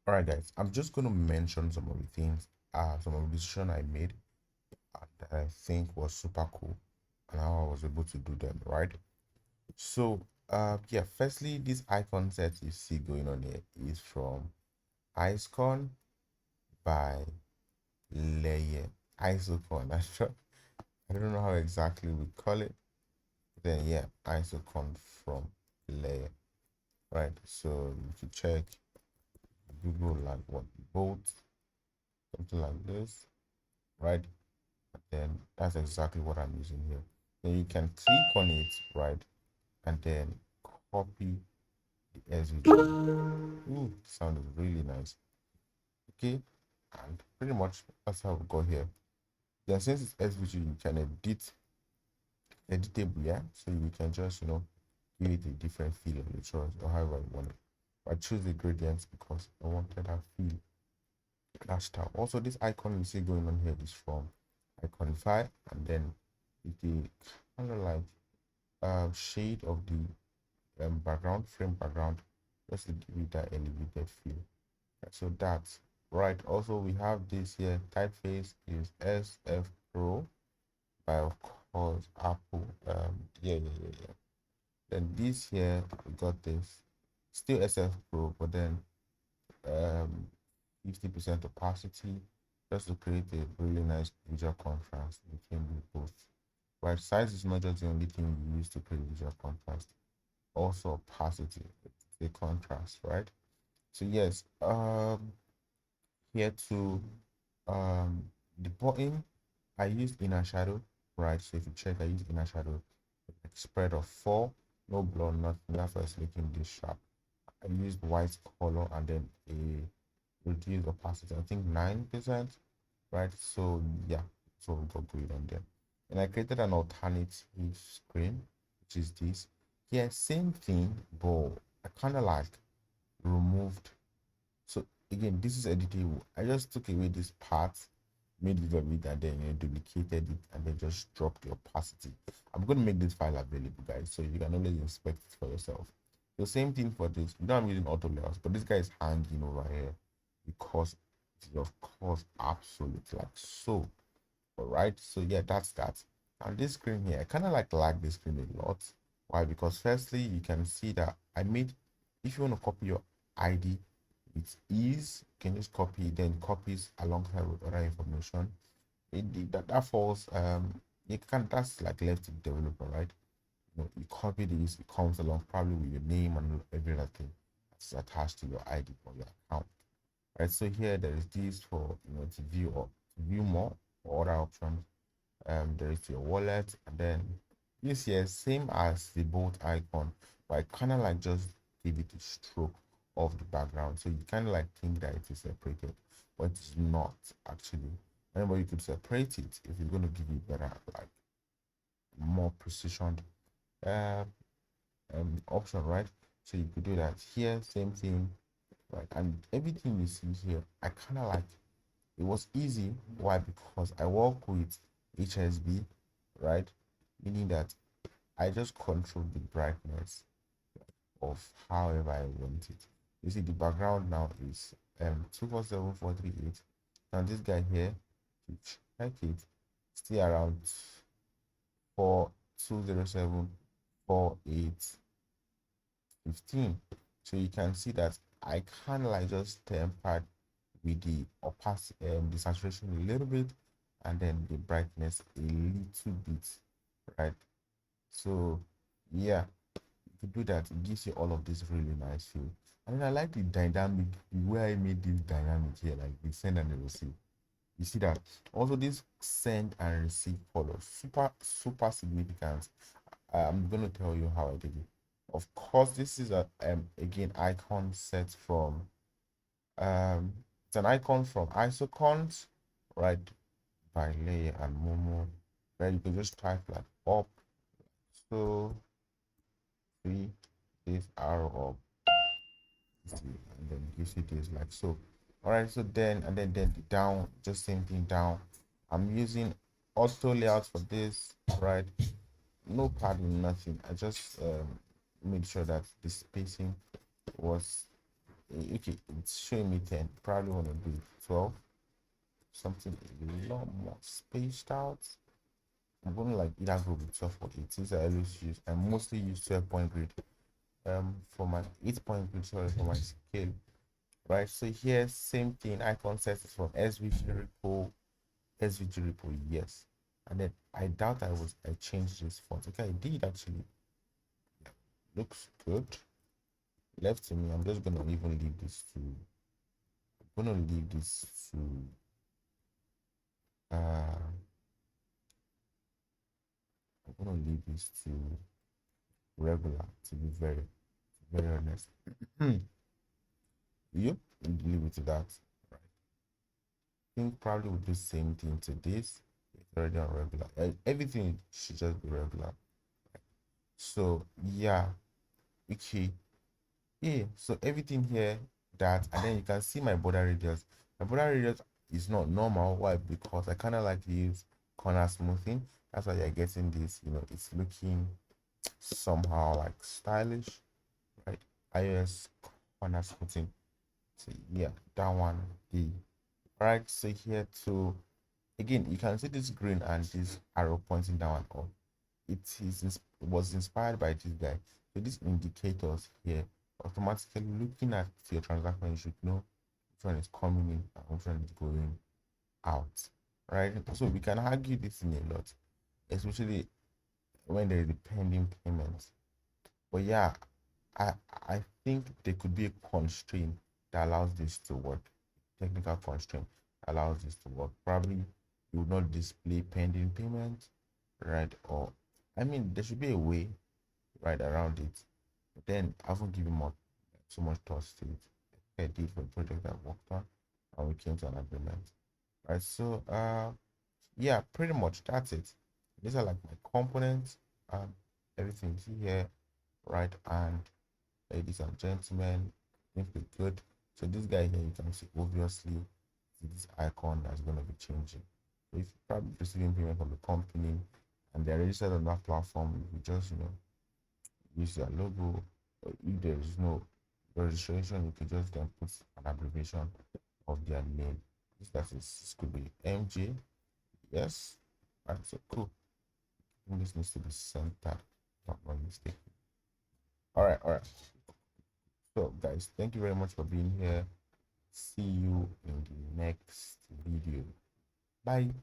All right, guys, I'm just going to mention some of the things, some of the decision I made that I think was super cool and how I was able to do them, right? So, yeah, firstly, this icon set you see going on here is from Icon by Layer. Isocon. I don't know how exactly we call it. Then, yeah, Isocon from Layer, right? So, if you check Google, like what, boat, something like this, right? Then that's exactly what I'm using here. Then you can click on it, right? And then copy the SVG. Ooh, sound is really nice. Okay, and pretty much that's how we go here. Then since it's SVG, you can editable, yeah. So you can just give it a different feel of your choice or however you want it. I choose the gradients because I wanted that feel, that style. Also, this icon you see going on here is from Iconify, and then it's the kind of like shade of the background, frame background, just to give it that elevated feel. So that's right. Also, we have this here. Typeface is SF Pro by, of course, Apple. Yeah. Then this here, we got this. Still SF Pro, but then 50% opacity, just to create a really nice visual contrast between the both. Right, size is not just the only thing you use to create visual contrast, also opacity, the contrast, right? So yes, here to the bottom, I used inner shadow, right? So if you check, I used inner shadow, like spread of 4, no blur, nothing. That's why it's making this sharp. I used white color and then a reduced opacity, I think 9%, right? So yeah, so we got going on there. And I created an alternative screen, which is this. Yeah, same thing, but I kind of like removed. So again, this is editable. I just took away this part, made it of it, and then duplicated it, and then just dropped the opacity. I'm going to make this file available, guys, so you can always inspect it for yourself. The same thing for this. You know, I'm using auto layers, but this guy is hanging over here because it is, of course, absolute, like so. All right, so yeah, that's that. And this screen here, I kind of like this screen a lot. Why? Because firstly, you can see that I made, if you want to copy your ID with ease, you can just copy, then copies alongside with other information. That falls, you can, that's like left to the developer, right? You copy this, it comes along probably with your name and every other thing that's attached to your ID or your account. Right, so here there is this for to view or to view more or other options. There is your wallet, and then this here same as the bolt icon, but I kind of like just give it a stroke of the background, so you kind of like think that it is separated, but it's not actually. Anybody could separate it if you're going to give it better, like more precision uh, option, right? So you could do that here, same thing, right? And everything you see here, I kind of like, it was easy. Why? Because I work with HSB, right? Meaning that I just control the brightness of however I want it. You see, the background now is 247438. Now this guy here, to check it, still around 42074815. So you can see that I kind of like just tempered with the opacity, the saturation a little bit, and then the brightness a little bit, right? So yeah, if you do that, it gives you all of this really nice feel. And then I like the dynamic, the way I made this dynamic here, like the send and the receive. You see that? Also, this send and receive color, super significant. I'm gonna tell you how I did it. Of course, this is a again icon set from it's an icon from Isocons, right, by Layer and Momo, where you can just type like up, so three, this arrow up, and then you see this like so. All right, so then then the down, just same thing down. I'm using auto layout for this, right? No padding, nothing. I just made sure that the spacing was okay, it's showing me 10. Probably want to do 12, something a lot more spaced out. I'm gonna like either go with 12 or 8 since I always use, I mostly use 12-point grid for my 8-point grid, sorry, for my scale. Right, so here same thing, icon sets is from SVG repo, yes. And then I doubt I changed this font. Okay, I did actually. Looks good. Left to me, I'm just gonna even leave this to I'm gonna leave this to I'm gonna leave this to regular, to be very honest. Yep, leave it to that. Right. I think probably we'll do the same thing to this. It's already on regular. Everything should just be regular. So yeah, okay. Yeah, so everything here that, and then you can see my border radius. My border radius is not normal. Why? Because I kind of like to use corner smoothing. That's why you're getting this, it's looking somehow like stylish, right? iOS corner smoothing. So yeah, that one, the right. So here to again, you can see this green and this arrow pointing down and up. Was inspired by this guy. So these indicators here automatically looking at your transaction, you should know which one is coming in and which one is going out. Right? So we can argue this in a lot, especially when there is a pending payment. But yeah, I I think there could be a constraint that allows this to work. Technical constraint allows this to work. Probably you would not display pending payment, right? Or I mean, there should be a way right around it. But then I haven't given more so much thought to it. I did for the project I worked on, and we came to an agreement. Right. So yeah, pretty much that's it. These are like my components. Everything's here, right? And ladies and gentlemen, I think we're good. So this guy here, you can see obviously this icon that's going to be changing. So if you're probably receiving payment from the company and they're registered on that platform, you just use their logo. Or if there is no registration, you can just then put an abbreviation of their name. This could be MJ. Yes. Right, so cool. I think this needs to be centered. Not my mistake. All right. So guys, thank you very much for being here. See you in the next video. Bye.